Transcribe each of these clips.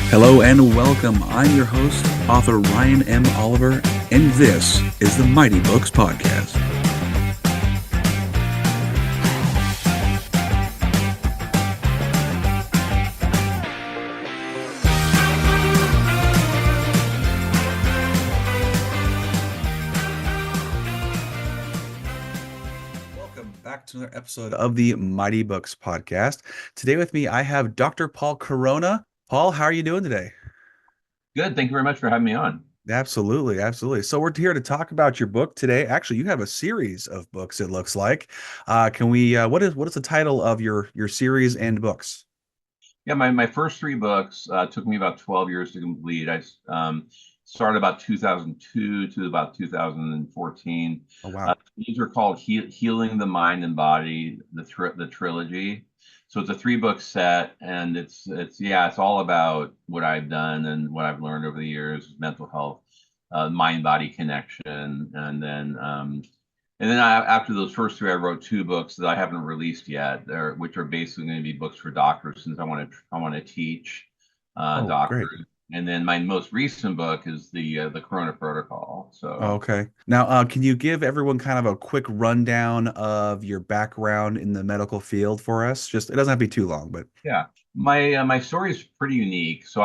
Hello and welcome. I'm your host, author Ryan M. Oliver, and this is the Mighty Books Podcast. Welcome back to another episode of the Mighty Books Podcast. Today with me, I have Dr. Paul Corona. Paul, how are you doing today? Good. Thank you very much for having me on. Absolutely. So we're here to talk about your book today. Actually, you have a series of books, it looks like. What is the title of your series and books? Yeah, my first three books took me about 12 years to complete. I started about 2002 to about 2014. Oh, wow. These are called Healing the Mind and Body, the trilogy. So it's a 3-book set, and it's all about what I've done and what I've learned over the years, mental health, mind-body connection, and then after those first three, I wrote 2 books that I haven't released yet, which are basically going to be books for doctors, since I want to teach Oh, great. doctors. And then my most recent book is the Corona Protocol. So Okay. Now, can you give everyone kind of a quick rundown of your background in the medical field for us? Just, it doesn't have to be too long, but yeah, my story is pretty unique. So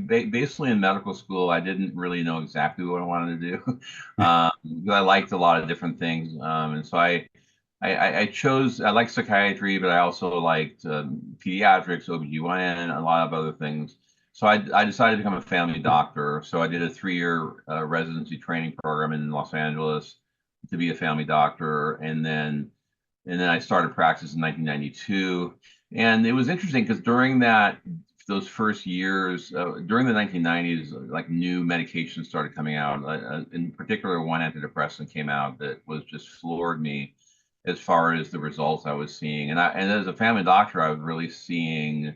basically in medical school, I didn't really know exactly what I wanted to do. Because I liked a lot of different things, and so I chose, I like psychiatry, but I also liked pediatrics, OBGYN, a lot of other things. So I decided to become a family doctor. So I did a 3-year residency training program in Los Angeles to be a family doctor, and then I started practice in 1992. And it was interesting because during those first years, during the 1990s, like new medications started coming out. In particular, one antidepressant came out that was just floored me as far as the results I was seeing. And as a family doctor, I was really seeing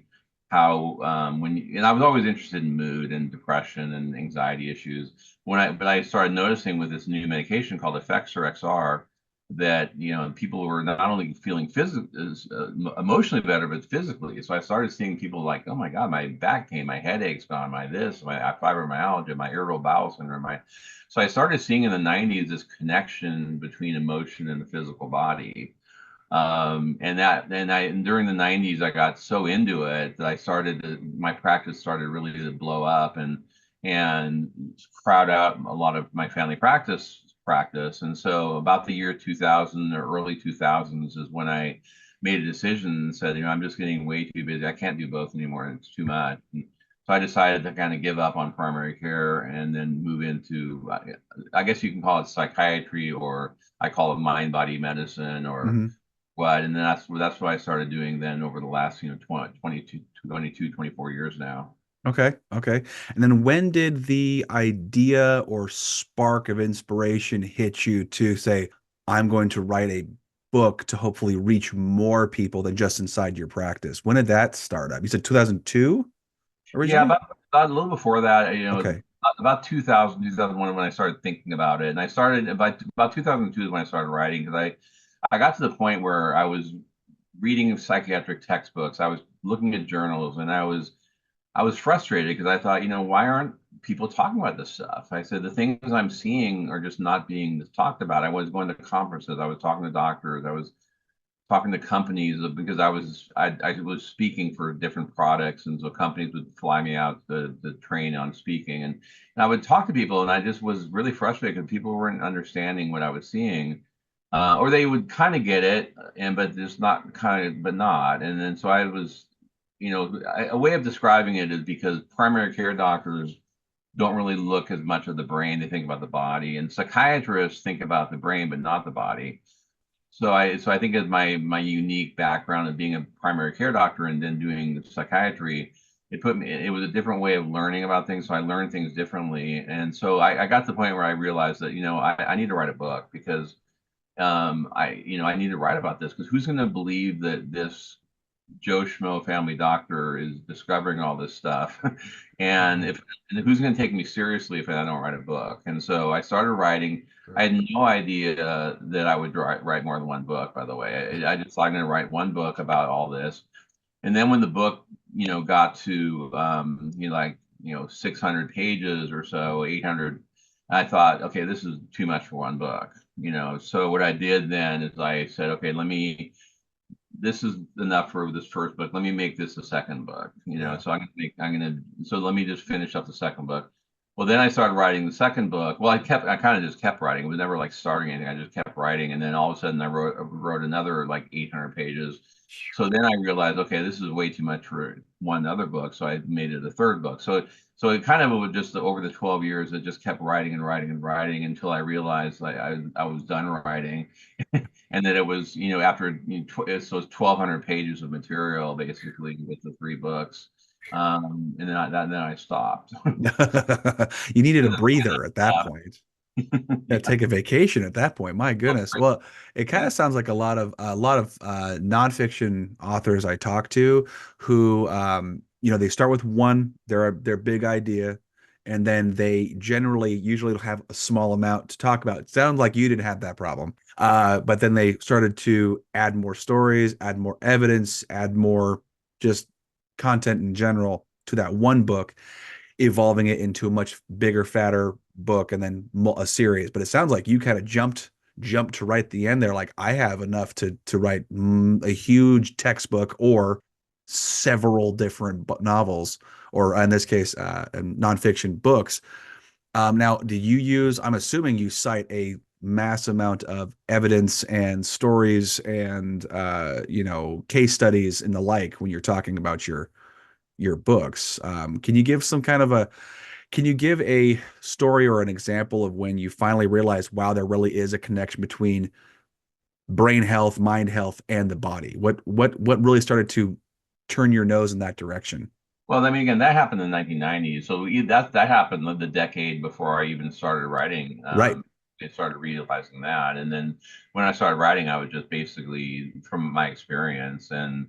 how and I was always interested in mood and depression and anxiety issues. But I started noticing with this new medication called Effexor XR that people were not only feeling emotionally better, but physically. So I started seeing people like, oh my God, my back pain, my headache's gone, my fibromyalgia, my irritable bowel syndrome. So I started seeing in the 90s this connection between emotion and the physical body. And during the 90s, I got so into it that my practice started really to blow up and crowd out a lot of my family practice. And so about the year 2000 or early 2000s is when I made a decision and said, I'm just getting way too busy. I can't do both anymore. It's too much. And so I decided to kind of give up on primary care and then move into, I guess you can call it psychiatry, or I call it mind-body medicine, or Mhm. what. And then that's what I started doing then over the last, 22, 24 years now. Okay. And then when did the idea or spark of inspiration hit you to say, I'm going to write a book to hopefully reach more people than just inside your practice? When did that start up? You said 2002 Yeah, originally? about a little before that, Okay. about 2000, 2001 when I started thinking about it. And I started about 2002 is when I started writing, because I got to the point where I was reading psychiatric textbooks. I was looking at journals, and I was frustrated because I thought, why aren't people talking about this stuff? I said, the things I'm seeing are just not being talked about. I was going to conferences, I was talking to doctors, I was talking to companies, because I was speaking for different products, and so companies would fly me out to train on speaking, and I would talk to people, and I just was really frustrated because people weren't understanding what I was seeing, or they would kind of get it, but just not kind of, but not, and then so I was, a way of describing it is because primary care doctors don't really look as much at the brain; they think about the body, and psychiatrists think about the brain but not the body. So I think as my unique background of being a primary care doctor and then doing psychiatry, it was a different way of learning about things. So I learned things differently. And so I got to the point where I realized that, I need to write a book, because I need to write about this, because who's going to believe that this Joe Schmo family doctor is discovering all this stuff. And Oh, if and who's going to take me seriously if I don't write a book? And so I started writing. I sure. had no idea that I would write more than one book, by the way. I just thought I'm going to write one book about all this. And then when the book, got to, 600 pages or so, 800, I thought, okay, this is too much for one book. So what I did then is I said, okay, this is enough for this first book. Let me make this a second book. Yeah. So so let me just finish up the second book. Well, then I started writing the second book. Well, I kind of just kept writing. It was never like starting anything. I just kept writing. And then all of a sudden I wrote another like 800 pages. So then I realized, okay, this is way too much for one other book. So I made it a third book. So it kind of was just over the 12 years, it just kept writing and writing and writing until I realized I was done writing. And then it was, after so it's 1,200 pages of material basically with the three books, and then I stopped. You needed a breather at that Uh, point. Yeah, yeah, take a vacation at that point. My goodness. Well, it kind yeah. of sounds like a lot of nonfiction authors I talk to who they start with their big idea, and then they usually have a small amount to talk about. It sounds like you didn't have that problem. But then they started to add more stories, add more evidence, add more just content in general to that one book, evolving it into a much bigger, fatter book and then a series. But it sounds like you kind of jumped to right the end there. Like I have enough to write a huge textbook or several different novels, or in this case, nonfiction books. Now, do you use? I'm assuming you cite a mass amount of evidence and stories and case studies and the like when you're talking about your books. Can you give a story or an example of when you finally realize, wow, there really is a connection between brain health, mind health, and the body? What really started to turn your nose in that direction? Well, I mean, again, that happened in the 1990s. So that happened the decade before I even started writing. Right. I started realizing that, and then when I started writing, I was just basically from my experience. And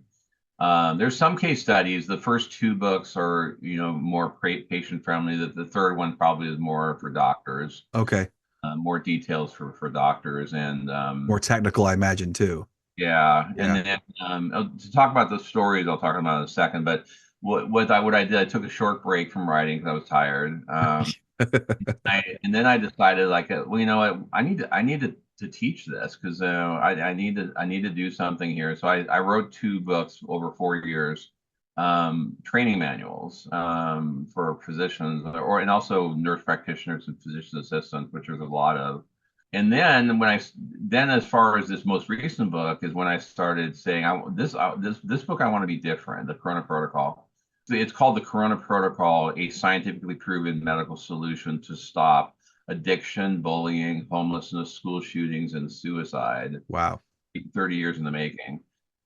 there's some case studies. The first two books are, more patient friendly. The third one probably is more for doctors, Okay. more details for doctors, and More technical, I imagine too. yeah. And Yeah. then to talk about the stories, I'll talk about in a second. But what I did, I took a short break from writing because I was tired. And then I decided, like, well, you know what, I need to teach this because I need to do something here. So I wrote two books over 4 years, training manuals for physicians and also nurse practitioners and physician assistants, which there's a lot of. And then as far as this most recent book is when I started saying this book I want to be different, the Corona Protocol. It's called the Corona Protocol, a scientifically proven medical solution to stop addiction, bullying, homelessness, school shootings, and suicide. Wow. 30 years in the making.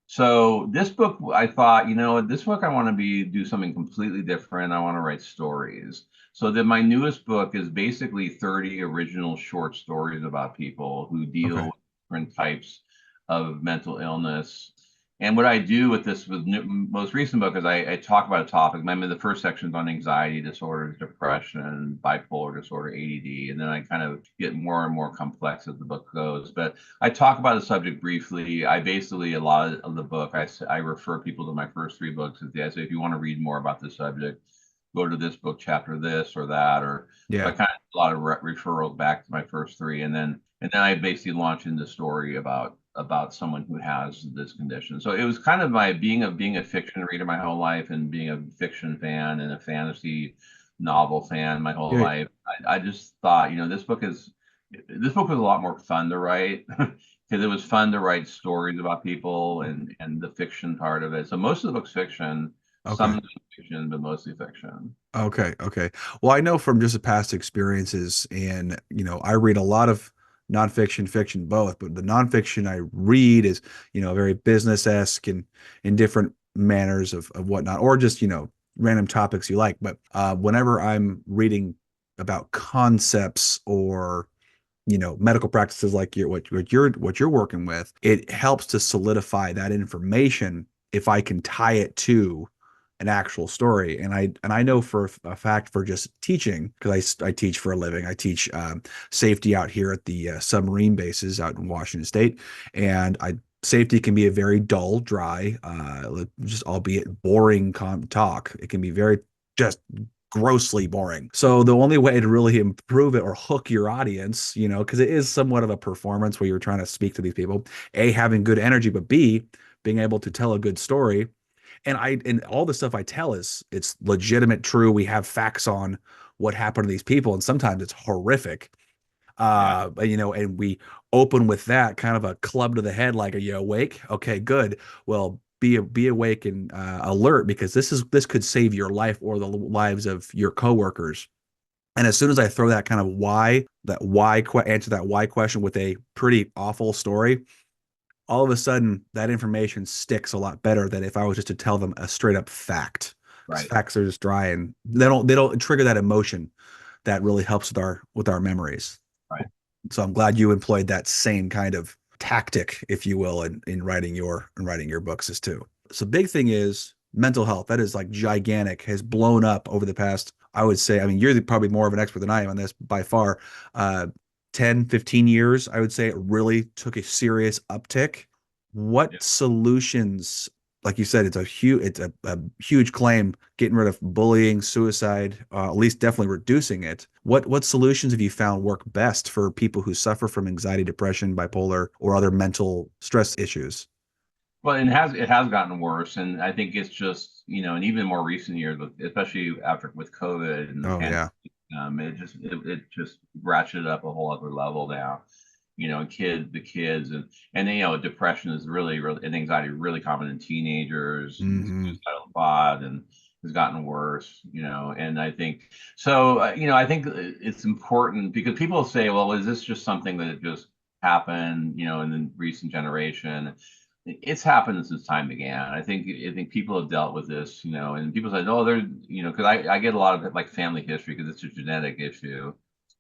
So this book, I thought, this book I want to do something completely different. I want to write stories. So that my newest book is basically 30 original short stories about people who deal Okay. with different types of mental illness. And what I do with this most recent book is I talk about a topic. I mean, the first section is on anxiety disorders, depression, bipolar disorder, ADD, and then I kind of get more and more complex as the book goes. But I talk about the subject briefly. I basically, a lot of the book, I refer people to my first three books. I say, if you want to read more about the subject, go to this book, chapter this or that, or so I Yeah. kind of a lot of referrals back to my first three, and then I basically launch into story about someone who has this condition. So it was kind of my being a fiction reader my whole life and being a fiction fan and a fantasy novel fan my whole Yeah. life. I just thought, this book was a lot more fun to write because it was fun to write stories about people and the fiction part of it. So most of the book's fiction, Okay. some fiction, but mostly fiction. Okay, okay. Well, I know from just past experiences, and I read a lot of nonfiction, fiction, both, but the nonfiction I read is, very business-esque and in different manners of whatnot, or just, random topics you like. But whenever I'm reading about concepts or medical practices like what you're working with, it helps to solidify that information if I can tie it to an actual story. And I know for a fact for just teaching, because I teach for a living. I teach safety out here at the submarine bases out in Washington State, and I safety can be a very dull, dry, just albeit boring talk. It can be very just grossly boring. So the only way to really improve it or hook your audience, because it is somewhat of a performance where you're trying to speak to these people, A, having good energy, but B, being able to tell a good story. And all the stuff I tell is it's legitimate, true. We have facts on what happened to these people, and sometimes it's horrific. Yeah. And we open with that kind of a club to the head, like, are you awake? Okay, good. Well, be awake and alert, because this could save your life or the lives of your coworkers. And as soon as I throw that kind of answer that why question with a pretty awful story, all of a sudden that information sticks a lot better than if I was just to tell them a straight up fact. Because Right. facts are just dry and they don't trigger that emotion that really helps with our memories. Right. So I'm glad you employed that same kind of tactic, if you will, in writing your books as too. So big thing is mental health. That is like gigantic, has blown up over the past, I would say, I mean, you're probably more of an expert than I am on this by far. 10, 15 years, I would say it really took a serious uptick. Yeah. What solutions, like you said, it's a huge claim, getting rid of bullying, suicide, at least definitely reducing it. What solutions have you found work best for people who suffer from anxiety, depression, bipolar, or other mental stress issues? Well, it has gotten worse, and I think it's just and even more recent years, especially after with COVID and the Oh pandemic, yeah, it just ratcheted up a whole other level now. The kids and depression is really and anxiety really common in teenagers, and hmm suicidal thought and has gotten worse. And I think so. I think it's important because people say, well, is this just something that just happened, in the recent generation? It's happened since time began. I think people have dealt with this, and people say, oh, they're, because I get a lot of like family history because it's a genetic issue,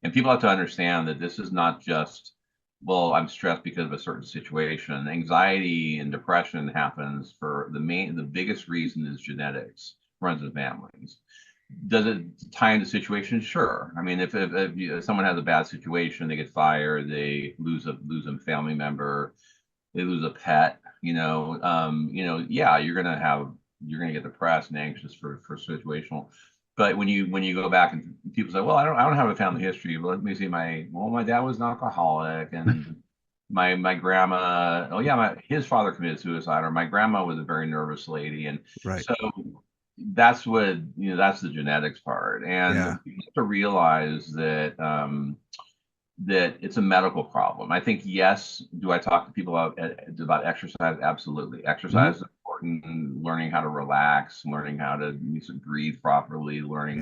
and people have to understand that this is not just, well, I'm stressed because of a certain situation. Anxiety and depression happens for the biggest reason is genetics, runs in families. Does it tie into situation? Sure. I mean, if someone has a bad situation, they get fired, they lose a family member, they lose a pet, yeah, you're gonna get depressed and anxious for situational. But when you go back and people say, well, I don't have a family history, but let me see my dad was an alcoholic, and my grandma, oh yeah, his father committed suicide, or my grandma was a very nervous lady, and right. so that's the genetics part, and Yeah. you have to realize that it's a medical problem. I think, yes. Do I talk to people about exercise? Absolutely. hmm Exercise is important. Learning how to relax, learning how to breathe properly, learning,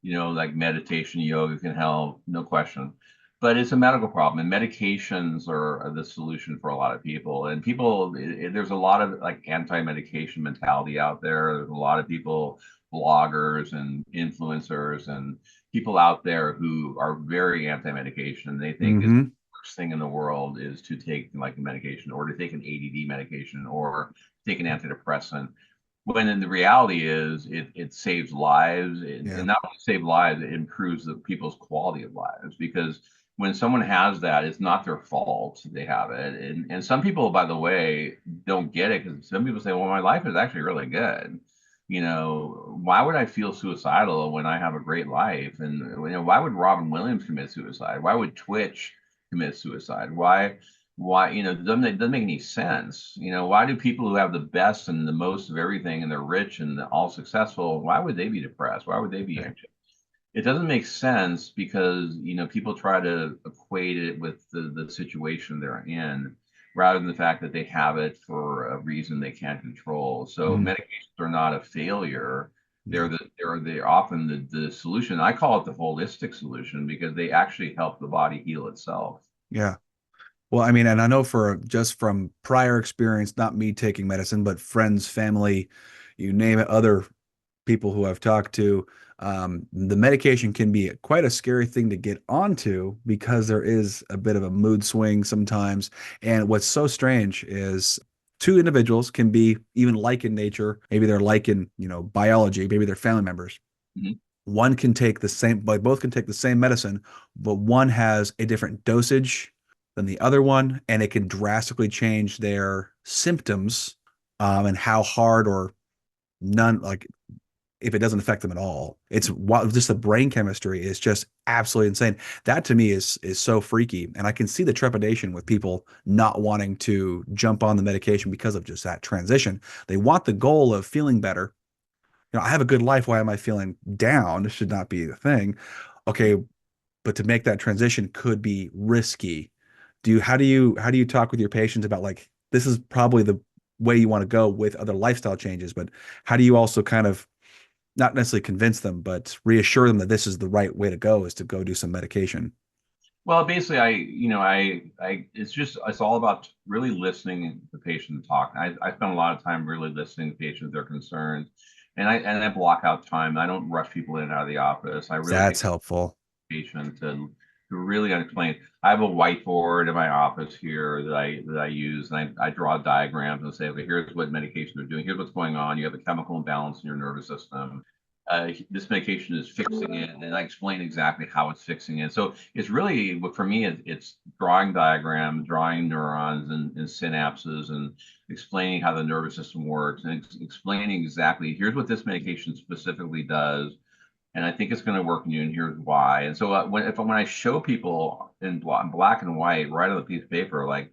Yeah. like meditation, yoga can help, no question. But it's a medical problem, and medications are the solution for a lot of people. And there's a lot of like anti-medication mentality out there. There's a lot of people, bloggers and influencers, and people out there who are very anti-medication. They think it's hmm the worst thing in the world is to take like a medication, or to take an ADD medication, or take an antidepressant. When in the reality is it saves lives, Yeah. and not only save lives, it improves the people's quality of lives, because when someone has that, it's not their fault they have it. And some people, by the way, don't get it, because some people say, well, my life is actually really good. Why would I feel suicidal when I have a great life? And why would Robin Williams commit suicide? Why would Twitch commit suicide? Why, it doesn't make any sense. Why do people who have the best and the most of everything, and they're rich and all successful, why would they be depressed? Why would they be Right. anxious? It doesn't make sense, because people try to equate it with the situation they're in, rather than the fact that they have it for a reason they can't control. So Mm. medications are not a failure. They're Yeah. they're often the solution. I call it the holistic solution, because they actually help the body heal itself. Yeah. Well, I mean, and I know for just from prior experience, not me taking medicine, but friends, family, you name it, other people who I've talked to, the medication can be quite a scary thing to get onto because there is a bit of a mood swing sometimes. And what's so strange is two individuals can be even like in nature. Maybe they're like in, biology, maybe they're family members. Mhm. One can take the same, but both can take the same medicine, but one has a different dosage than the other one, and it can drastically change their symptoms, and how hard or none, like if it doesn't affect them at all. It's just the brain chemistry is just absolutely insane. That to me is so freaky, and I can see the trepidation with people not wanting to jump on the medication because of just that transition. They want the goal of feeling better. I have a good life. Why am I feeling down? This should not be the thing. Okay, but to make that transition could be risky. How do you talk with your patients about, like, this is probably the way you want to go with other lifestyle changes, but how do you also kind of not necessarily convince them, but reassure them that this is the right way to go, is to go do some medication? Well, basically, it's all about really listening to the patient talk. I spend a lot of time really listening to patients, their concerns, and I block out time. I don't rush people in and out of the office. I really That's take helpful. the patient to really explain. I have a whiteboard in my office here that I use, and I draw diagrams and say, okay, here's what medication they're doing. Here's what's going on. You have a chemical imbalance in your nervous system. This medication is fixing it, and I explain exactly how it's fixing it. So it's really, for me, it's drawing diagrams, drawing neurons and synapses, and explaining how the nervous system works, and explaining exactly here's what this medication specifically does, and I think it's going to work in you, and here's why. And so when I show people in black and white, right on the piece of paper, like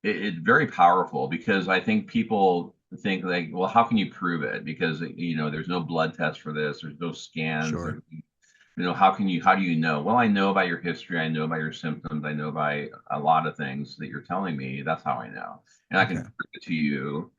it's very powerful, because I think people think like, well, how can you prove it? Because there's no blood test for this, there's no scans, Sure. how do you know? Well, I know about your history, I know about your symptoms, I know by a lot of things that you're telling me. That's how I know, and I can Okay. prove it to you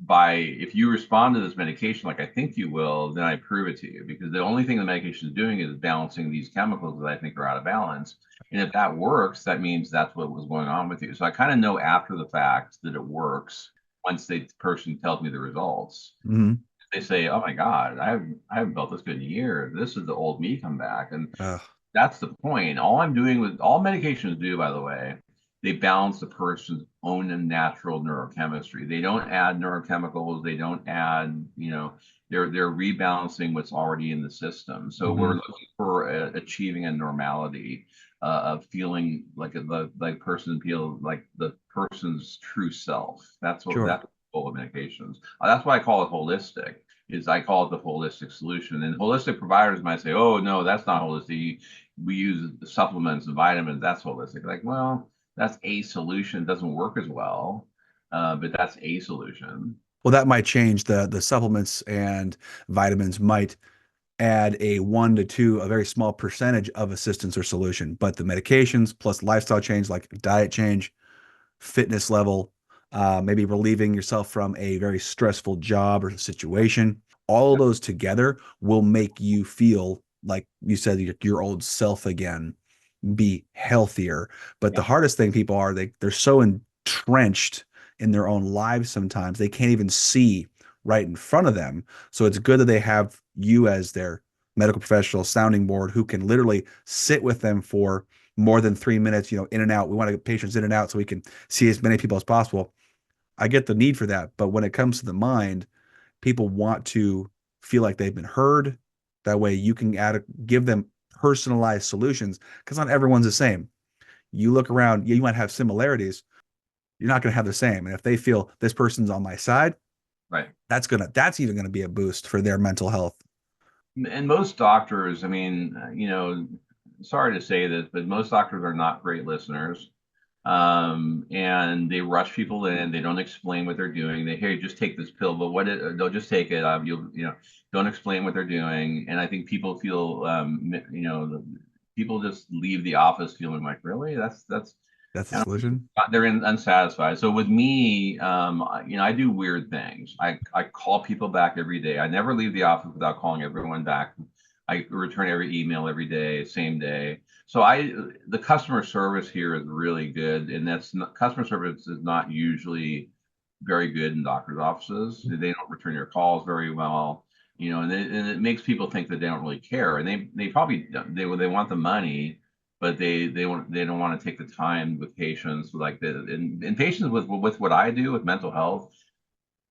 by, if you respond to this medication like I think you will, then I prove it to you, because the only thing the medication is doing is balancing these chemicals that I think are out of balance. And if that works, that means that's what was going on with you. So I kind of know after the fact that it works once the person tells me the results. Hmm. They say, "Oh my God, I haven't felt this good in years. This is the old me come back." And Uh, that's the point. All I'm doing with all medications do, by the way, they balance the person's own and natural neurochemistry. They don't add neurochemicals. They don't add, they're rebalancing what's already in the system. So we're mhm. looking for achieving a normality, of feeling like like person feel like the person's true self. That's Sure. the goal of medications. That's why I call it holistic. Is I call it the holistic solution. And holistic providers might say, "Oh no, that's not holistic. We use supplements and vitamins. That's holistic." Like, well, that's a solution. It doesn't work as well, but that's a solution. Well, that might change. The supplements and vitamins might add a 1 to 2, a very small percentage of assistance or solution, but the medications plus lifestyle change, like diet change, fitness level, maybe relieving yourself from a very stressful job or situation. All of those together will make you feel like you said, your old self again, be healthier. But the Yeah. hardest thing people are, they're so entrenched in their own lives sometimes they can't even see right in front of them. So it's good that they have you as their medical professional sounding board who can literally sit with them for more than 3 minutes, in and out. We want to get patients in and out so we can see as many people as possible. I get the need for that. But when it comes to the mind, people want to feel like they've been heard. That way you can give them personalized solutions, because not everyone's the same. You look around, yeah, you might have similarities. You're not going to have the same. And if they feel this person's on my side, Right. that's even going to be a boost for their mental health. And most doctors, I mean, sorry to say this, but most doctors are not great listeners. And they rush people in. They don't explain what they're doing. They, hey, just take this pill, but they'll just take it. Don't explain what they're doing. And I think people feel, people just leave the office feeling like, really, that's That's the you solution. they're unsatisfied. So with me, I do weird things. I call people back every day. I never leave the office without calling everyone back. I return every email every day, same day. So the customer service here is really good, and customer service is not usually very good in doctors' offices. They don't return your calls very well, and it makes people think that they don't really care, and they probably they want the money, but they don't want to take the time with patients, like and patients with what I do with mental health.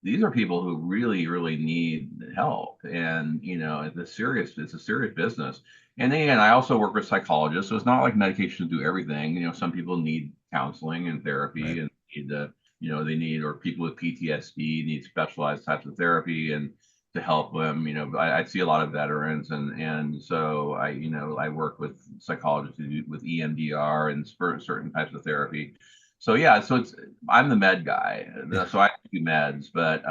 these are people who really, really need help. And, it's a serious business. And then again, I also work with psychologists. So it's not like medication to do everything. Some people need counseling and Right. therapy and need they need, or people with PTSD need specialized types of therapy and to help them. I see a lot of veterans, and so I work with psychologists with EMDR and certain types of therapy. So yeah, I'm the med guy, Yeah. so I do meds, but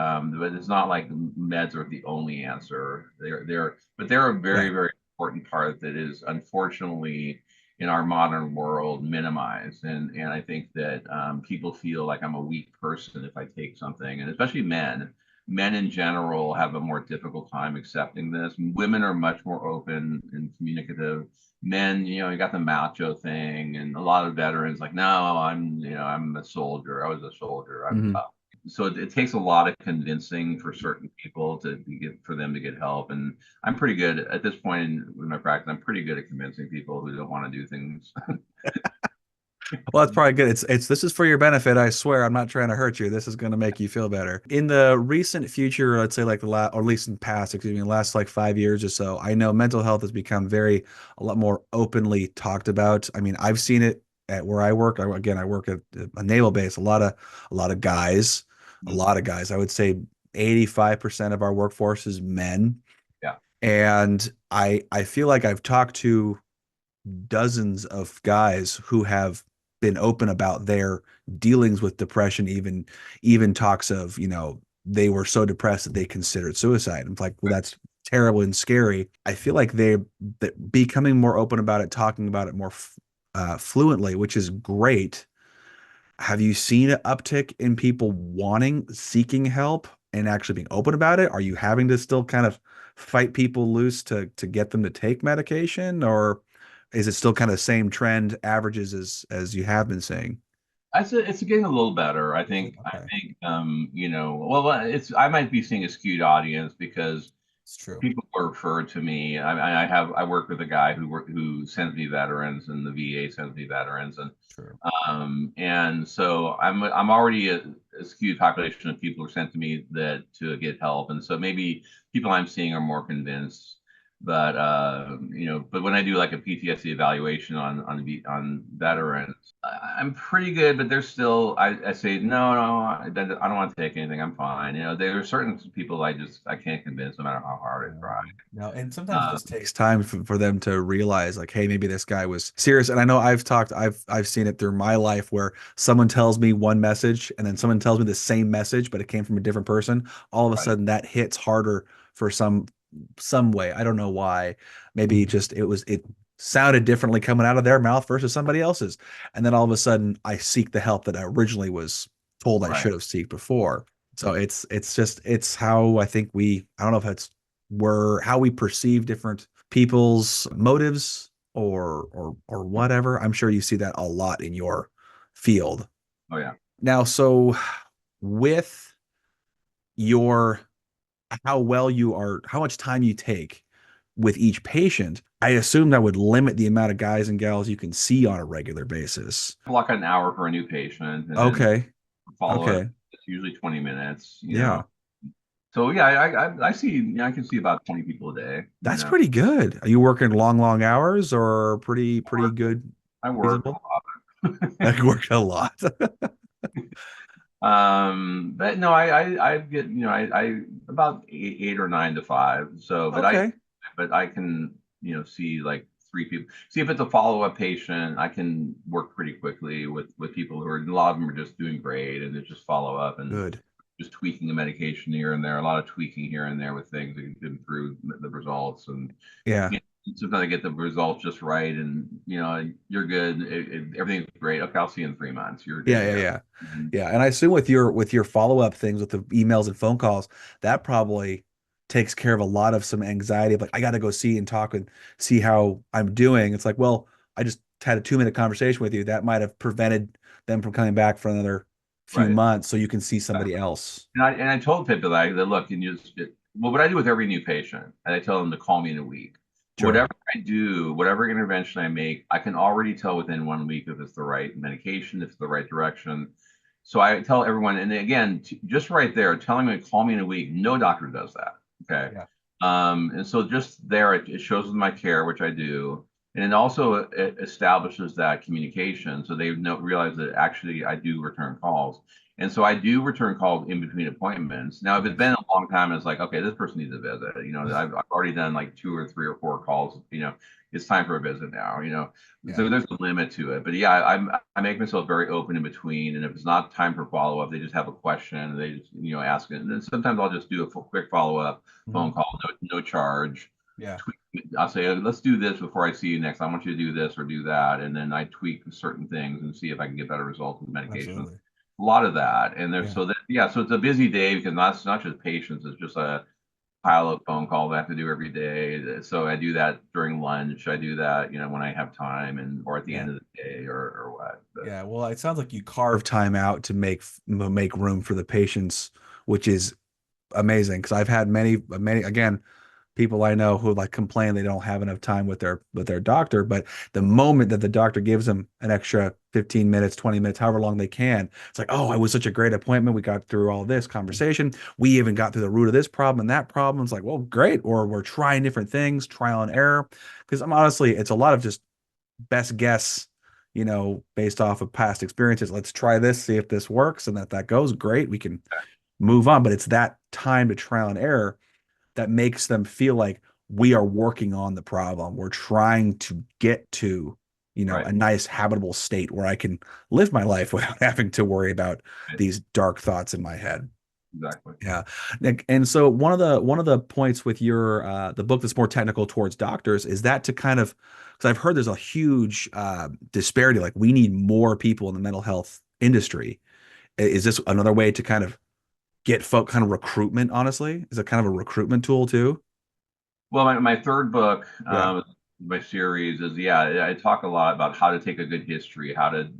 it's not like meds are the only answer. They're a very, Yeah. very important part that is unfortunately in our modern world minimized. And I think that people feel like I'm a weak person if I take something, and especially men. Men in general have a more difficult time accepting this. Women are much more open and communicative. Men, you got the macho thing, and a lot of veterans like, no, I'm a soldier. I was a soldier. I'm Hmm. tough. So it takes a lot of convincing for certain people for them to get help. And I'm pretty good at this point in my practice. I'm pretty good at convincing people who don't want to do things. Well, that's probably good. It's this is for your benefit. I swear, I'm not trying to hurt you. This is going to make you feel better. In the recent future, let's say like the last, or at least in the past, excuse me, the last like 5 years or so, I know mental health has become a lot more openly talked about. I mean, I've seen it at where I work. Again, I work at a naval base. A lot of guys, a Mhm. lot of guys. I would say 85% of our workforce is men. Yeah. And I feel like I've talked to dozens of guys who have been open about their dealings with depression, even talks of, they were so depressed that they considered suicide. I'm like, well, that's terrible and scary. I feel like they're becoming more open about it, talking about it more fluently, which is great. Have you seen an uptick in people seeking help and actually being open about it? Are you having to still kind of fight people loose to get them to take medication, or is it still kind of the same trend averages as you have been saying? It's getting a little better. I Okay, think well, I might be seeing a skewed audience because it's true. people were referred to me. I work with a guy who sends me veterans, and the VA sends me veterans, True. and so I'm already a skewed population of people who are sent to me that to get help, and so maybe people I'm seeing are more convinced. But when I do like a PTSD evaluation on veterans, I'm pretty good, but there's still I say no, I don't want to take anything. I'm fine. There are certain people I can't convince no matter how hard I try. No, and sometimes it Uh, just takes time for them to realize, like, hey, maybe this guy was serious. And I know I've seen it through my life where someone tells me one message and then someone tells me the same message, but it came from a different person. All of a right. sudden, that hits harder for some way. I don't know why. Maybe just it sounded differently coming out of their mouth versus somebody else's, and then all of a sudden, I seek the help that I originally was told I Right. should have sought before. So it's how I think I don't know if it's were how we perceive different people's motives or whatever. I'm sure you see that a lot in your field. Oh yeah. Now, so with your how much time you take with each patient, I assume that would limit the amount of guys and gals you can see on a regular basis. Block an hour for a new patient, and then Okay. follow up. Okay. It's usually 20 minutes. Yeah. So yeah, I see. I can see about 20 people a day. That's pretty good. Are you working long hours or I pretty work. good, I work a reasonable? lot. I work a lot. But no, I get I about 8 or 9 to 5. So, Okay. but I can see like 3 people. See if it's a follow up patient, I can work pretty quickly with people who are, a lot of them are just doing great, and it's just follow up and Good. just tweaking the medication here and there. A lot of tweaking here and there with things that can improve the results. And Yeah. you sometimes I get the results just right, and you're good. Everything's great. Okay, I'll see you in 3 months. You're good Yeah, to yeah, go. yeah. Mhm. Yeah. And I assume with your follow-up things with the emails and phone calls, that probably takes care of a lot of some anxiety of like, I got to go see and talk and see how I'm doing. It's like, well, I just had a 2 minute conversation with you. That might have prevented them from coming back for another few Right. months so you can see somebody Exactly. else. And I told people that look, and well, what I do with every new patient, and I tell them to call me in a week. Sure. Whatever I do, whatever intervention I make, I can already tell within 1 week if it's the right medication, if it's the right direction. So I tell everyone, and again, just right there, telling me to call me in a week, no doctor does that. Okay. Yeah. And so just there, it shows with my care, which I do. And it also it establishes that communication. So they know, realize that actually I do return calls. And so I do return calls in between appointments. Now, if it's been Nice. a long time, it's like, okay, this person needs a visit. I've already done like two or three or four calls. It's time for a visit now. Yeah. So there's a limit to it. But yeah, I make myself very open in between. And if it's not time for follow up, they just have a question. They just ask it. And then sometimes I'll just do a quick follow up Mhm. phone call, no charge. Yeah. Tweak, I'll say, let's do this before I see you next. I want you to do this or do that. And then I tweak certain things and see if I can get better results with medications. Absolutely. A lot of that. And there's Yeah. so that, yeah, so it's a busy day because it's not just patients, it's just a pile of phone calls I have to do every day. So I do that during lunch. I do that, when I have time and or at the Yeah. end of the day or what. But Yeah. Well, it sounds like you carve time out to make room for the patients, which is amazing. Because I've had many again people I know who like complain they don't have enough time with their doctor, but the moment that the doctor gives them an extra 15 minutes, 20 minutes, however long they can, it's like, oh, it was such a great appointment. We got through all this conversation. We even got through the root of this problem and that problem. It's like, well, great. Or we're trying different things, trial and error. Because I'm honestly, it's a lot of just best guess, based off of past experiences. Let's try this, see if this works, and that goes great. We can move on. But it's that time to trial and error that makes them feel like we are working on the problem. We're trying to get to, right, a nice habitable state where I can live my life without having to worry about right, these dark thoughts in my head. exactly. Yeah. Nick, and so one of the points with your the book that's more technical towards doctors is that to kind of because I've heard there's a huge disparity. Like we need more people in the mental health industry. Is this another way to kind of get folk kind of recruitment, honestly? Is it kind of a recruitment tool too? Well, my third book, Yeah. my series is, yeah, I talk a lot about how to take a good history, how to,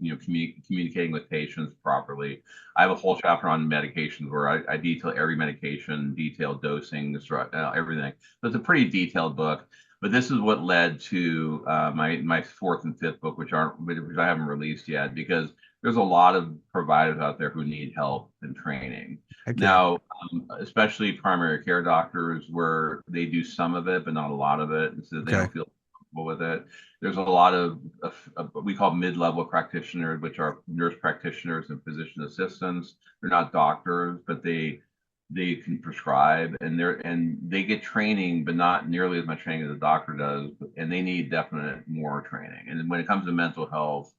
communicating with patients properly. I have a whole chapter on medications where I detail every medication, detail dosing, everything. So it's a pretty detailed book. But this is what led to my fourth and fifth book, which I haven't released yet, because there's a lot of providers out there who need help and training. Heck yeah. Now, especially primary care doctors, where they do some of it, but not a lot of it, and so they Okay. don't feel comfortable with it. There's a lot of what we call mid-level practitioners, which are nurse practitioners and physician assistants. They're not doctors, but they can prescribe and they get training, but not nearly as much training as a doctor does, and they need definite more training. And when it comes to mental health,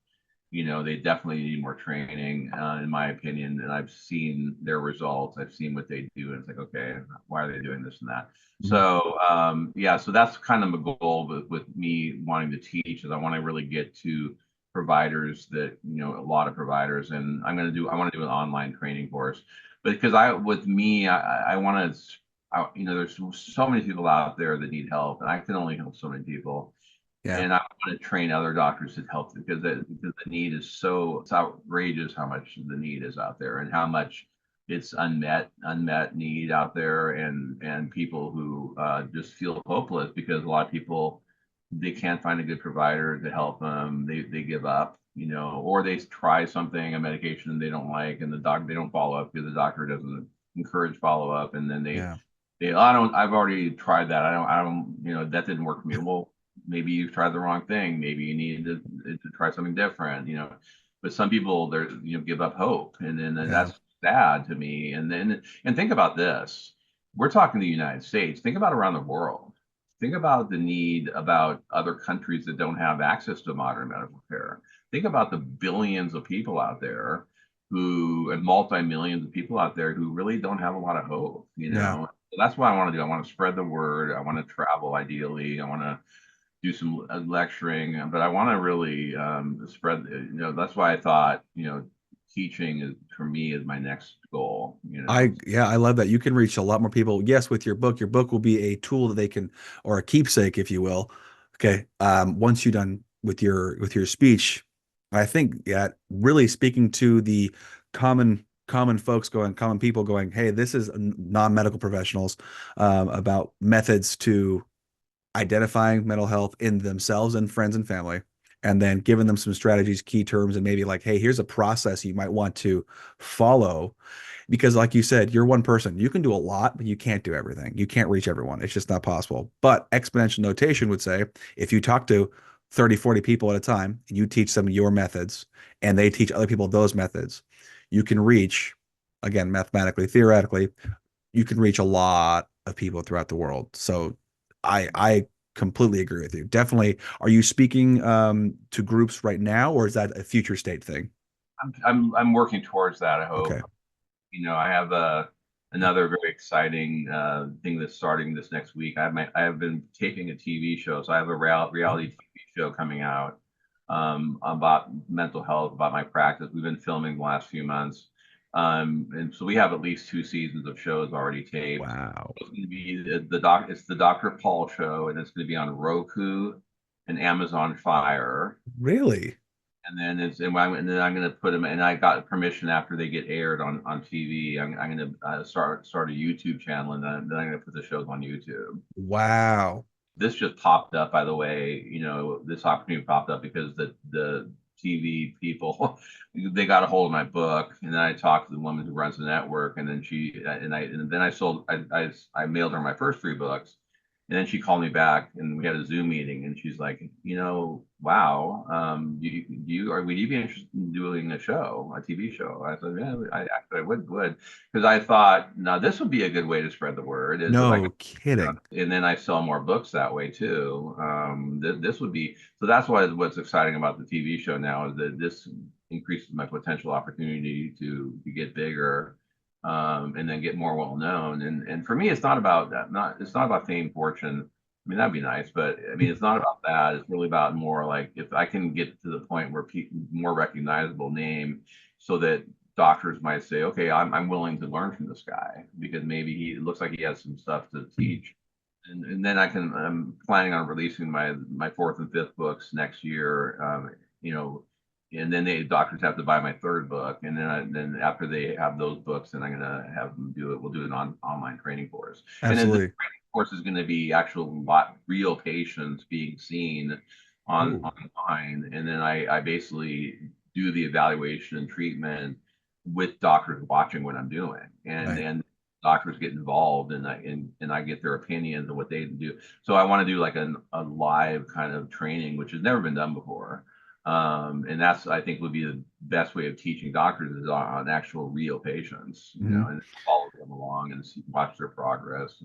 they definitely need more training, in my opinion. And I've seen their results. I've seen what they do, and it's like, okay, why are they doing this and that? Mhm. So, yeah, so that's kind of a goal with me wanting to teach is I want to really get to providers that, a lot of providers, and I want to do an online training course, but because with me, I want to, there's so many people out there that need help, and I can only help so many people Yeah. and I want to train other doctors to help because the need is it's outrageous how much the need is out there and how much it's unmet need out there and people who just feel hopeless because a lot of people they can't find a good provider to help them. They give up, or they try something, a medication they don't like, and they don't follow up because the doctor doesn't encourage follow up, and then Yeah. I've already tried that. I don't, that didn't work for me. Well, maybe you've tried the wrong thing. Maybe you need to try something different, but some people they're, give up hope. And then Yeah. that's sad to me. And think about this. We're talking the United States. Think about around the world. Think about the need about other countries that don't have access to modern medical care. Think about the billions of people out there and multi-millions of people out there who really don't have a lot of hope, Yeah. So that's what I want to do. I want to spread the word. I want to travel ideally. I want to do some lecturing, but I want to really spread, that's why I thought, teaching is for me is my next goal. Yeah, I love that. You can reach a lot more people. Yes, with your book. Your book will be a tool that they can, or a keepsake, if you will. Okay. Once you're done with your speech, I think, yeah, really speaking to the common folks common people going, hey, this is non-medical professionals, about methods to identifying mental health in themselves and friends and family, and then giving them some strategies, key terms, and maybe like, hey, here's a process you might want to follow. Because, like you said, you're one person. You can do a lot, but you can't do everything. You can't reach everyone. It's just not possible. But exponential notation would say if you talk to 30, 40 people at a time, and you teach them your methods, and they teach other people those methods, you can reach, again, mathematically, theoretically, you can reach a lot of people throughout the world. So I completely agree with you. Definitely. Are you speaking to groups right now, or is that a future state thing? I'm working towards that. I Okay. hope. I have another very exciting thing that's starting this next week. I have been taping a TV show, so I have a reality TV show coming out about mental health, about my practice. We've been filming the last few months, and so we have at least 2 seasons of shows already taped. Wow. It's going to be It's the Dr. Paul show, and it's going to be on Roku and Amazon Fire. Really? And then I'm going to put them. And I got permission after they get aired on TV. I'm going to start a YouTube channel, and then I'm going to put the shows on YouTube. Wow. This just popped up, by the way. This opportunity popped up because the TV people they got a hold of my book, and then I talked to the woman who runs the network, and then I mailed her my first 3 books, and then she called me back, and we had a Zoom meeting, and she's like, wow, would you be interested in doing a TV show? I said, yeah, I actually I would, because I thought, now this would be a good way to spread the word, is if I No kidding. and then I sell more books that way too. This would be so. That's what's exciting about the TV show now is that this increases my potential opportunity to get bigger, and then get more well known. And for me, it's not about that. It's not about fame, fortune. I mean, that'd be nice, but I mean, it's not about that. It's really about more like if I can get to the point where people more recognizable name, so that doctors might say, okay, I'm willing to learn from this guy because maybe he it looks like he has some stuff to teach. And then I'm planning on releasing my fourth and fifth books next year. You know, and then the doctors have to buy my third book, and then after they have those books, then I'm gonna have them do it. We'll do an online training course, and then the Absolutely. training course is going to be actual real patients being seen Oh, online, and then I basically do the evaluation and treatment with doctors watching what I'm doing, and right. then doctors get involved, and I get their opinions of what they do. So I want to do like a live kind of training, which has never been done before. And that's I think would be the best way of teaching doctors is on actual real patients, Mhm. and follow them along and watch their progress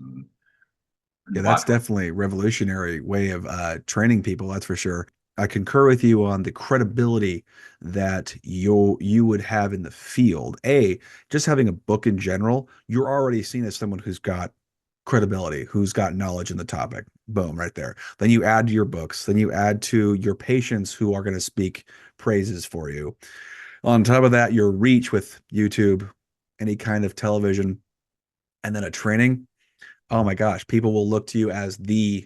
Yeah, and that's watch. definitely a revolutionary way of training people, that's for sure. I concur with you on the credibility that you would have in the field. Just having a book in general, you're already seen as someone who's got credibility, who's got knowledge in the topic. Boom, right there. Then you add to your books, then you add to your patients who are going to speak praises for you. On top of that, your reach with YouTube, any kind of television, and then a training. Oh my gosh, people will look to you as the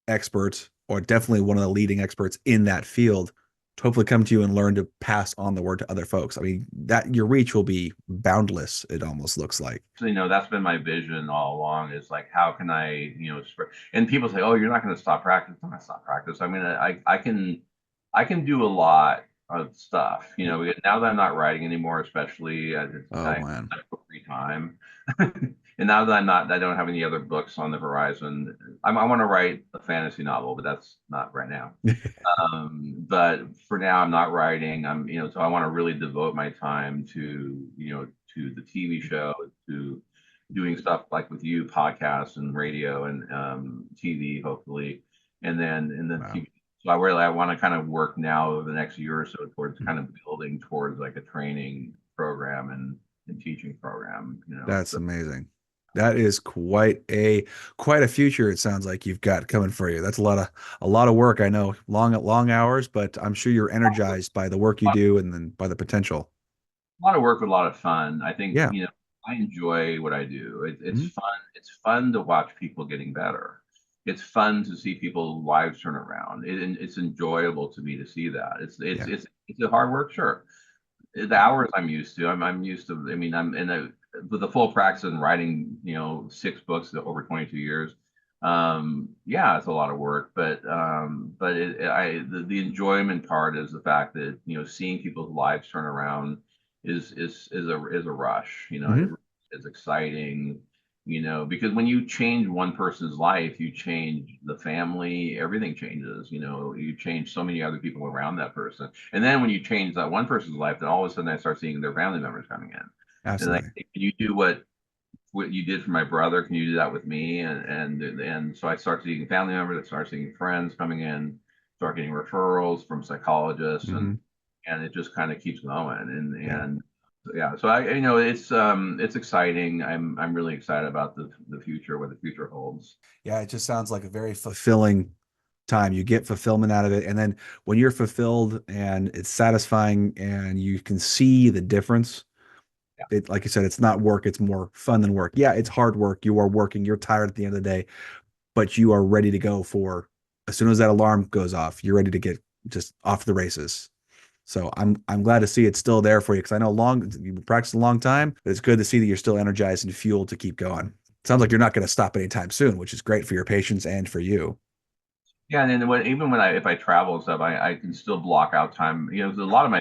expert or definitely one of the leading experts in that field to hopefully come to you and learn to pass on the word to other folks. I mean, that your reach will be boundless, it almost looks like. So, that's been my vision all along is like, how can I, and people say, oh, you're not going to stop practice. I'm not stop practice. I mean, I can do a lot of stuff, now that I'm not writing anymore, especially Oh man. I have free time. And now that I don't have any other books on the horizon. I want to write a fantasy novel, but that's not right now. But for now, I'm not writing. So I want to really devote my time to the TV show, to doing stuff like with you, podcasts and radio and TV, hopefully, and then Wow. TV. So I want to kind of work now over the next year or so towards kind of building towards like a training program and teaching program. That's So amazing. That is quite a future it sounds like you've got coming for you. That's a lot of work, I know. Long hours, but I'm sure you're energized by the work you do and then by the potential. a lot of work with a lot of fun. I think, Yeah. I enjoy what I do. It's Mhm. fun. It's fun to watch people getting better. It's fun to see people's lives turn around. And it's enjoyable to me to see that. Yeah. It's a hard work, sure. The hours I'm used to, I'm used to. I mean, I'm in a with a full practice in writing, 6 books over 22 years. Yeah, it's a lot of work, but the enjoyment part is the fact that, seeing people's lives turn around is a rush. It Hmm. is exciting. Because when you change one person's life, you change the family, everything changes. You change so many other people around that person. And then when you change that one person's life, then all of a sudden I start seeing their family members coming in. And like, Absolutely. can you do what you did for my brother? Can you do that with me? And so I start seeing family members, I start seeing friends coming in, start getting referrals from psychologists, and Hmm. and it just kind of keeps going. And Yeah. and yeah, so it's exciting. I'm really excited about the future, what the future holds. Yeah, it just sounds like a very fulfilling time. You get fulfillment out of it. And then when you're fulfilled and it's satisfying and you can see the difference, it, like you said, it's not work, it's more fun than work. Yeah, it's hard work. You are working, you're tired at the end of the day, but you are ready to go for as soon as that alarm goes off, you're ready to get just off the races. So I'm glad to see it's still there for you because I know you practiced a long time, but it's good to see that you're still energized and fueled to keep going. Sounds like you're not going to stop anytime soon, which is great for your patients and for you. Yeah, and then even when if I travel and stuff, I can still block out time. 'Cause a lot of my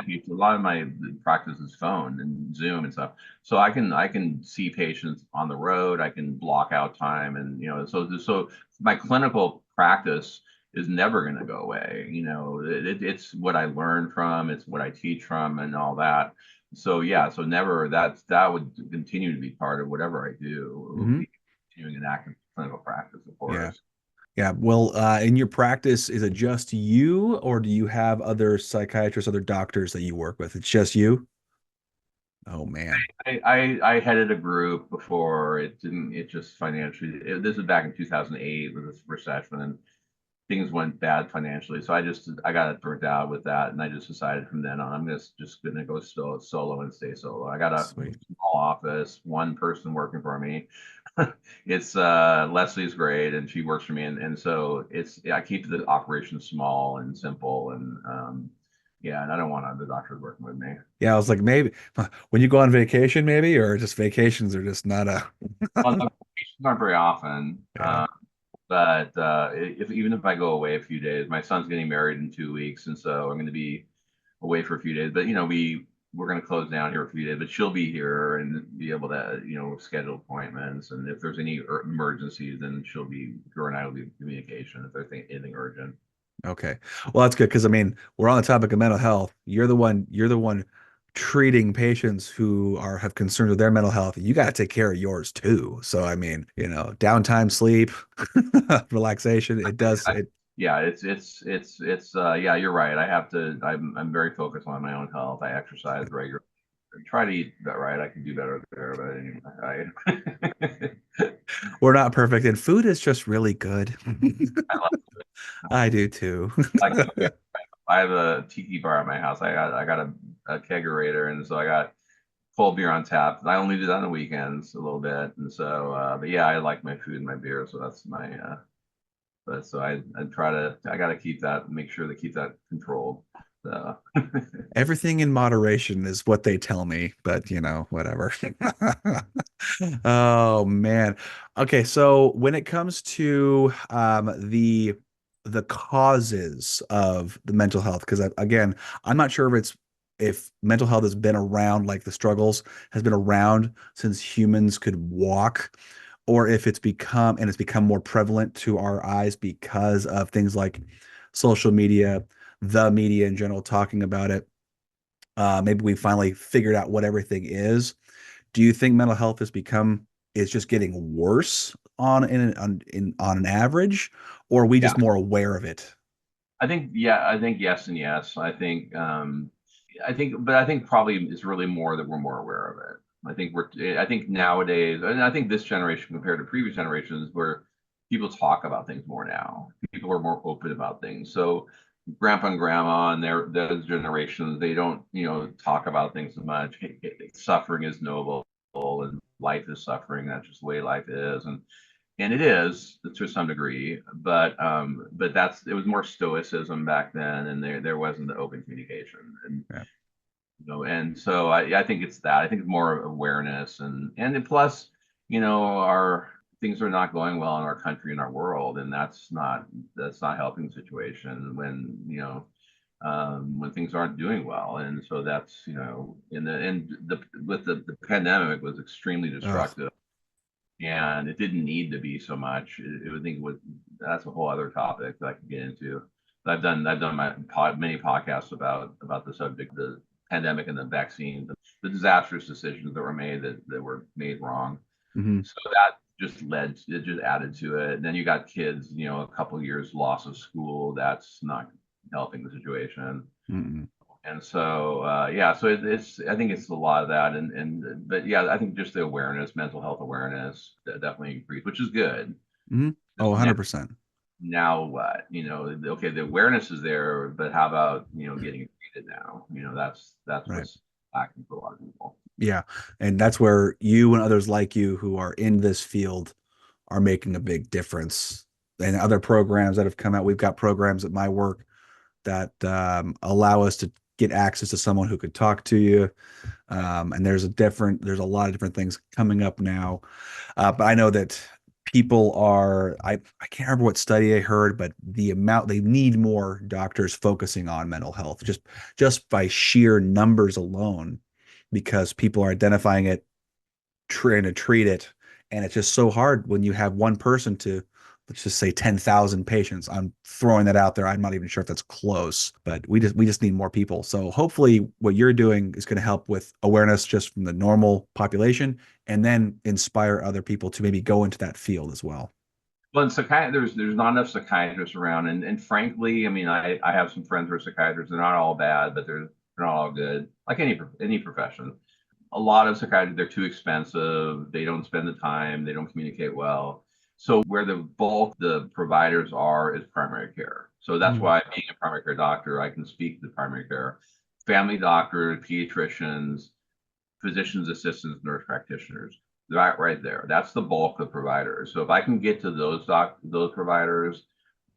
practice is phone and Zoom and stuff, so I can see patients on the road. I can block out time, and so my clinical practice is never going to go away. It's what I learn from, it's what I teach from, and all that. So yeah, so never that would continue to be part of whatever I do. It will Hmm. be continuing an active clinical practice, of Yeah. course. Yeah. Well, in your practice, is it just you, or do you have other psychiatrists, other doctors that you work with? It's just you? Oh man. I headed a group before it didn't, it just financially, this was back in 2008 with this recession, and things went bad financially. So I got it burnt out with that. And I just decided from then on, I'm just going to go solo and stay solo. I got a Sweet. small office, one person working for me. It's Leslie's great, and she works for me. And so I keep the operation small and simple. And yeah, and I don't want other doctors working with me. Yeah, I was like, maybe when you go on vacation, maybe, or just vacations are just not a. Well, no, patients aren't very often. Yeah, But if even if I go away a few days, my son's getting married in 2 weeks, and so I'm going to be away for a few days. But we're going to close down here for a few days, but she'll be here and be able to schedule appointments. And if there's any emergencies, then her and I will be in communication if there's anything urgent. okay. Well, that's good because I mean, we're on the topic of mental health. You're the one treating patients who have concerns with their mental health. You got to take care of yours too. So I mean, downtime, sleep, relaxation, it does I, it. yeah, it's yeah, you're right. I'm very focused on my own health. I exercise regularly. Try to eat that right. I can do better there, but anyway, We're not perfect and food is just really good. I I do too. like I have a tiki bar at my house. I got a kegerator, and so I got cold beer on tap. I only do that on the weekends a little bit, and so but yeah, I like my food and my beer, so that's my but so I got to keep that, make sure to keep that controlled. So Everything in moderation is what they tell me, but whatever. Oh man. Okay, so when it comes to the causes of the mental health, because again, I'm not sure if mental health has been around, like the struggles has been around since humans could walk, or if it's become more prevalent to our eyes because of things like social media, the media in general talking about it. Maybe we finally figured out what everything is. Do you think mental health is just getting worse on an average, or are we yeah, just more aware of it? I think yes and yes. But I think probably it's really more that we're more aware of it. I think nowadays, and I think this generation compared to previous generations, where people talk about things more now. People are more open about things. So grandpa and grandma and those generations, they don't, talk about things as much. Suffering is noble and life is suffering. That's just the way life is. And it is to some degree, but it was more stoicism back then, and there wasn't the open communication. Yeah. And so I think it's that. I think it's more awareness, and then plus, our things are not going well in our country and our world, and that's not helping the situation when things aren't doing well. And so that's in the end, the pandemic was extremely Ugh. destructive, and it didn't need to be so much. It would think it would That's a whole other topic that I could get into. I've done many podcasts about the subject, the pandemic and the vaccine, the disastrous decisions that were made that were made wrong. Hmm. So that just added to it. And then you got kids, a couple years loss of school. That's not helping the situation. Hmm. And so yeah, so it's I think it's a lot of that, and but yeah, I think just the awareness, mental health awareness, that definitely increased, which is good. Hmm. Oh, Just 100%. now what? Okay, the awareness is there, but how about getting it treated now? That's Right. what's lacking for a lot of people. Yeah. And that's where you and others like you who are in this field are making a big difference. And other programs that have come out, we've got programs at my work that allow us to get access to someone who could talk to you. And there's a lot of different things coming up now. But I know that I can't remember what study I heard, but they need more doctors focusing on mental health just by sheer numbers alone, because people are identifying it, trying to treat it. And it's just so hard when you have one person to, let's just say 10,000 patients. I'm throwing that out there. I'm not even sure if that's close, but we just need more people. So hopefully what you're doing is going to help with awareness just from the normal population, and then inspire other people to maybe go into that field as well. Well, and there's not enough psychiatrists around, and frankly, I mean, I have some friends who are psychiatrists. They're not all bad, but they're not all good. Like any profession, a lot of psychiatrists, they're too expensive. They don't spend the time. They don't communicate well. So where the bulk the providers are is primary care. So that's Mm, why, being a primary care doctor, I can speak to primary care, family doctors, pediatricians, physician's assistants, nurse practitioners. Right there. That's the bulk of providers. So if I can get to those providers,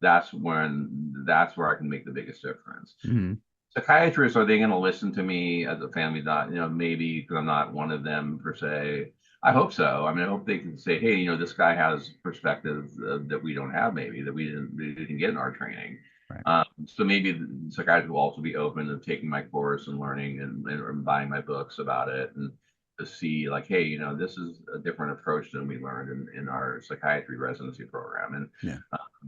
that's where I can make the biggest difference. mm, Psychiatrists, are they going to listen to me as a family doc? Maybe, because I'm not one of them per se. I hope so. I mean, I hope they can say, hey, this guy has perspective that we don't have, maybe that we didn't get in our training. right. So maybe the psychiatrists will also be open to taking my course and learning and buying my books about it, and to see like, hey, this is a different approach than we learned in our psychiatry residency program. And Yeah.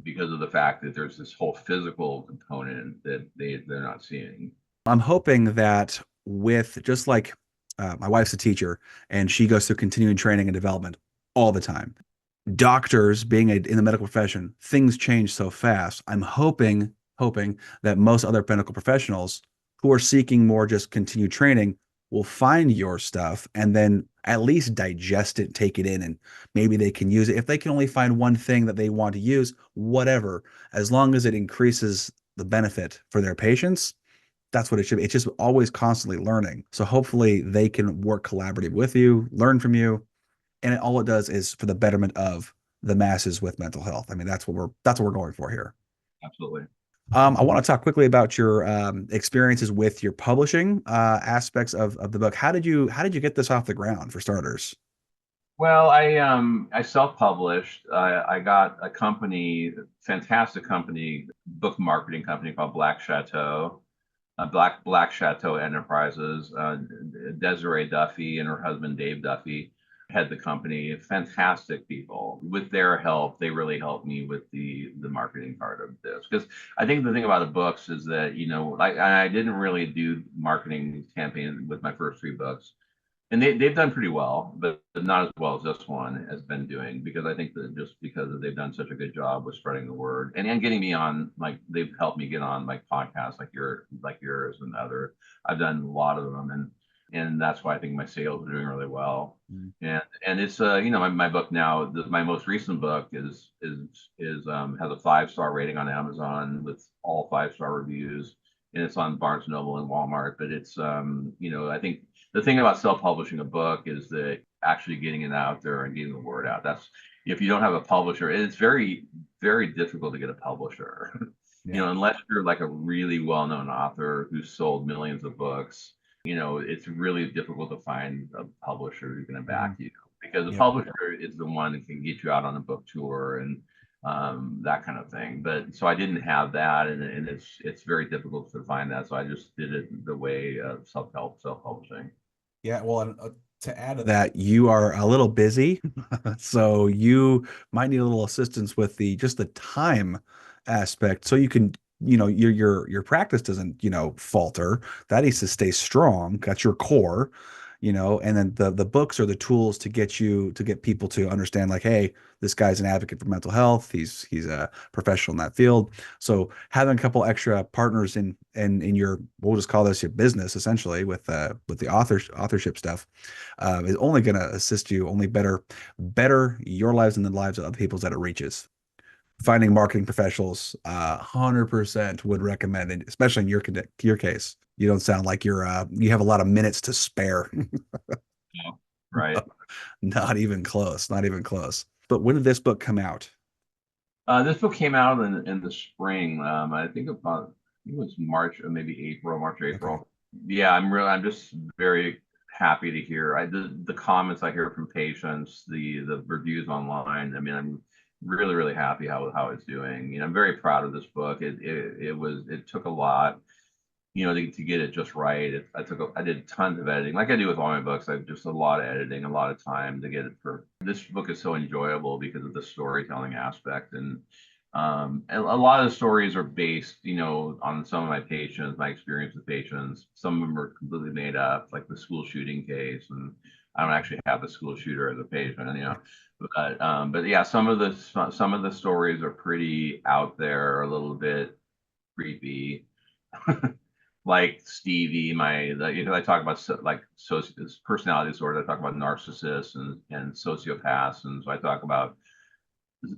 because of the fact that there's this whole physical component that they're not seeing. I'm hoping that with just like my wife's a teacher and she goes through continuing training and development all the time. Doctors being in the medical profession, things change so fast. I'm hoping that most other medical professionals who are seeking more just continued training will find your stuff and then at least digest it, take it in, and maybe they can use it. If they can only find one thing that they want to use, whatever, as long as it increases the benefit for their patients, that's what it should be. It's just always constantly learning. So hopefully they can work collaborative with you, learn from you, and all it does is for the betterment of the masses with mental health. I mean, that's what we're going for here. Absolutely. I want to talk quickly about your experiences with your publishing aspects of the book. How did you get this off the ground for starters? Well, I self-published. I got a company, fantastic company, book marketing company called Black Chateau, Black Chateau Enterprises. Desiree Duffy and her husband Dave Duffy had the company. Fantastic people. With their help, they really helped me with the marketing part of this. Because I think the thing about the books is that I didn't really do marketing campaign with my first three books, and they've done pretty well, but not as well as this one has been doing, because I think that just because they've done such a good job with spreading the word and getting me on, like, they've helped me get on like podcasts like yours and other. I've done a lot of them, and that's why I think my sales are doing really well. Mm. And it's my book now, my most recent book has a 5-star rating on Amazon with all 5-star reviews, and it's on Barnes and Noble and Walmart. But it's I think the thing about self-publishing a book is that actually getting it out there and getting the word out. That's If you don't have a publisher, it's very, very difficult to get a publisher. Yeah. Unless you're like a really well-known author who's sold millions of books, it's really difficult to find a publisher who's going to back Mhm. you, because the Yep. publisher is the one that can get you out on a book tour and that kind of thing. But so I didn't have that, and it's very difficult to find that. So I just did it the way of self publishing. Yeah, well, and, to add to that, you are a little busy, so you might need a little assistance with the just the time aspect, so you can, your practice doesn't, falter. That needs to stay strong. That's your core, and then the books are the tools to get people to understand, like, hey, this guy's an advocate for mental health. He's a professional in that field. So having a couple extra partners in your, we'll just call this your business essentially, with the authorship stuff, is only going to assist you, only better your lives and the lives of other people's that it reaches. Finding marketing professionals, 100% would recommend it, especially in your case. You don't sound like you have a lot of minutes to spare. Yeah. Right. Not even close. Not even close. But when did this book come out? This book came out in the spring. I think about, I think it was March or maybe April, March, Okay. April. Yeah, I'm just very happy to hear the comments I hear from patients, the reviews online. I mean, I'm really happy how it's doing. I'm very proud of this book. It took a lot, to get it just right. I did tons of editing, like I do with all my books. I just a lot of editing, a lot of time to get it for. This book is so enjoyable because of the storytelling aspect, and a lot of the stories are based, on some of my patients, my experience with patients. Some of them are completely made up, like the school shooting case, and I don't actually have the school shooter as a patient. But yeah, some of the stories are pretty out there, a little bit creepy. Like Stevie, I talk about personality disorders. I talk about narcissists and sociopaths, and so I talk about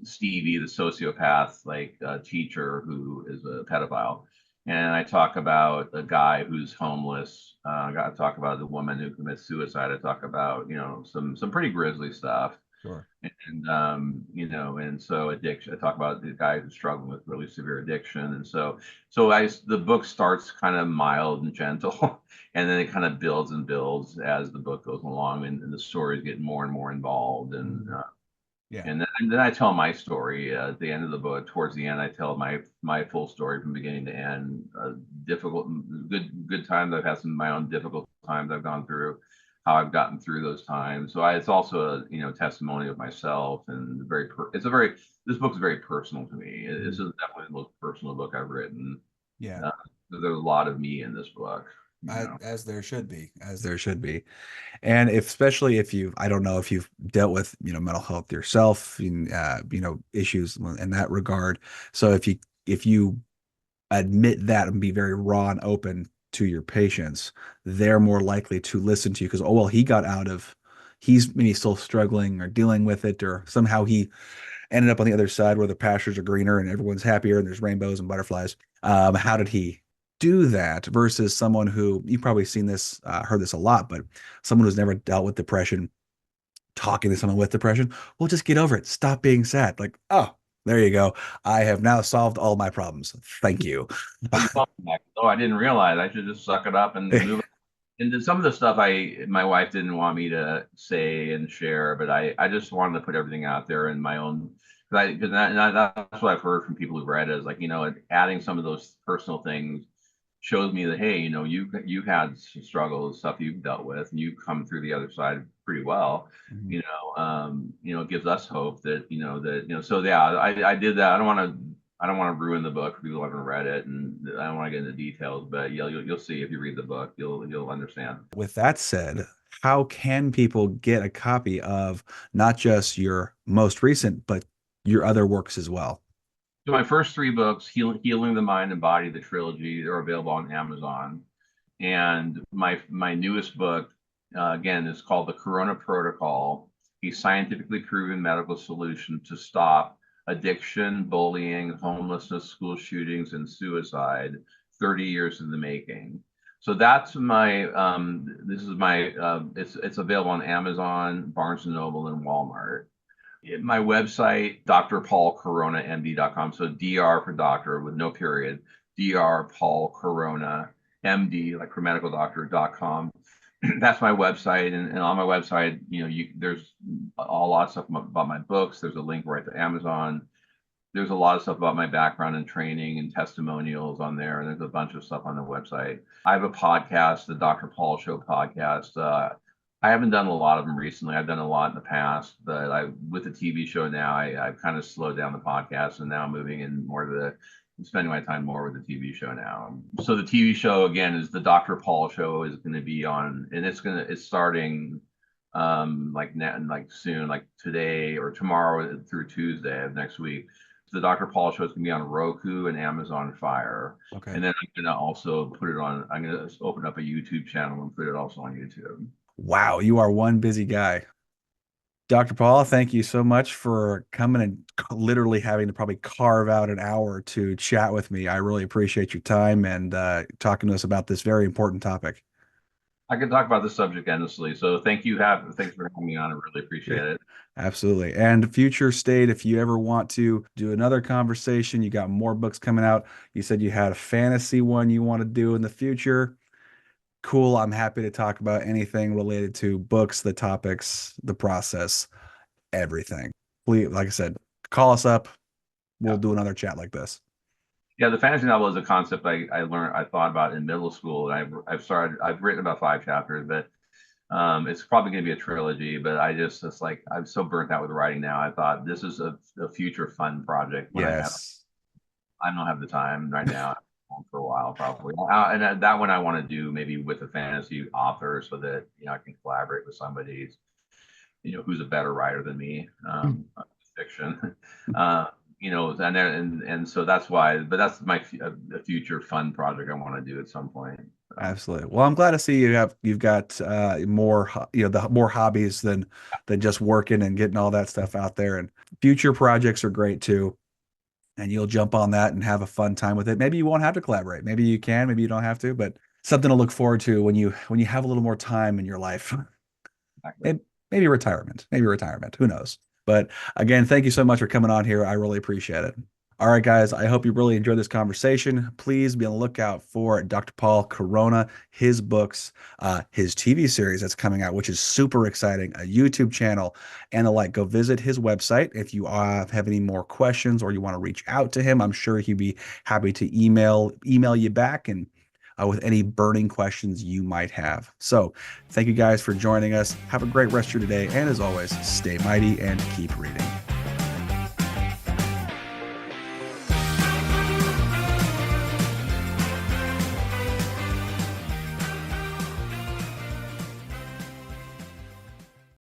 Stevie, the sociopath, like teacher who is a pedophile, and I talk about a guy who's homeless. I talk about the woman who commits suicide. I talk about some pretty grisly stuff, Sure. and so addiction. I talk about the guy who's struggling with really severe addiction, and so the book starts kind of mild and gentle, and then it kind of builds and builds as the book goes along, and the stories get more and more involved, and Mhm. Yeah. and then I tell my story at the end of the book. Towards the end, I tell my full story from beginning to end. Difficult, good times I've had, some of my own difficult times I've gone through, how I've gotten through those times. So it's also a testimony of myself, and this book is very personal to me. This Mhm. is definitely the most personal book I've written. Yeah. Uh, there's a lot of me in this book. You know. As there should be, as there should be. And especially if you, I don't know if you've dealt with, mental health yourself, issues in that regard. So if you admit that and be very raw and open to your patients, they're more likely to listen to you because, oh, well, he's maybe still struggling or dealing with it, or somehow he ended up on the other side where the pastures are greener and everyone's happier and there's rainbows and butterflies. How did he do that versus someone who, you've probably seen this, heard this a lot, but someone who's never dealt with depression, talking to someone with depression, well, just get over it. Stop being sad. Like, oh, there you go. I have now solved all my problems. Thank you. What you call me? Oh, I didn't realize. I should just suck it up and move. And then some of the stuff my wife didn't want me to say and share, but I just wanted to put everything out there in my own, because that's what I've heard from people who've read, is like, adding some of those personal things shows me that, hey, you've had some struggles, stuff you've dealt with, and you've come through the other side pretty well. Mhm. It gives us hope that. So yeah, I did that. I don't want to ruin the book for people who haven't read it, and I don't want to get into details. But yeah, you'll see if you read the book, you'll understand. With that said, how can people get a copy of not just your most recent, but your other works as well? So my first three books, Healing the Mind and Body, the trilogy, they're available on Amazon. And my newest book, again, is called The Corona Protocol, a scientifically proven medical solution to stop addiction, bullying, homelessness, school shootings, and suicide, 30 years in the making. So that's this is it's available on Amazon, Barnes and Noble, and Walmart. My website, drpaulcoronamd.com. So DR for doctor with no period, drpaulcoronamd, like for medical doctor.com. that's my website, and on my website, there's a lot of stuff about my books. There's a link right to Amazon. There's a lot of stuff about my background and training and testimonials on there. And there's a bunch of stuff on the website. I have a podcast, the Dr. Paul Show podcast. I haven't done a lot of them recently. I've done a lot in the past, but with the TV show now, I've kind of slowed down the podcast, and now I'm moving in more to spending my time more with the TV show now. So the TV show again is the Dr. Paul Show is going to be on, and it's starting like soon, like today or tomorrow through Tuesday of next week. The Dr. Paul Show is going to be on Roku and Amazon Fire. Okay. And then I'm going to also I'm going to open up a YouTube channel and put it also on YouTube. Wow, you are one busy guy. Dr. Paul, thank you so much for coming and literally having to probably carve out an hour to chat with me. I really appreciate your time and talking to us about this very important topic. I could talk about this subject endlessly. So thanks for having me on. I really appreciate it. Absolutely. And future state, if you ever want to do another conversation, you got more books coming out. You said you had a fantasy one you want to do in the future. Cool. I'm happy to talk about anything related to books, the topics, the process, everything. Please, like I said, call us up. We'll Yeah. do another chat like this. Yeah, the fantasy novel is a concept I thought about in middle school. And I've written about 5 chapters, but it's probably going to be a trilogy. But it's like I'm so burnt out with writing now. I thought this is a future fun project when Yes. I don't have the time right now for a while probably. And that one I want to do maybe with a fantasy author so that I can collaborate with somebody who's a better writer than me, fiction. And so that's why. But that's a future fun project I want to do at some point. So, Absolutely. Well, I'm glad to see you've got more the more hobbies than just working and getting all that stuff out there. And future projects are great too. And you'll jump on that and have a fun time with it. Maybe you won't have to collaborate. Maybe you can, maybe you don't have to, but something to look forward to when you have a little more time in your life. exactly. It, maybe retirement, who knows? But again, thank you so much for coming on here. I really appreciate it. All right, guys, I hope you really enjoyed this conversation. Please be on the lookout for Dr. Paul Corona, his books, his TV series that's coming out, which is super exciting, a YouTube channel, and the like. Go visit his website if you have any more questions or you want to reach out to him. I'm sure he'd be happy to email you back and with any burning questions you might have. So, thank you guys for joining us. Have a great rest of your day, and as always, stay mighty and keep reading.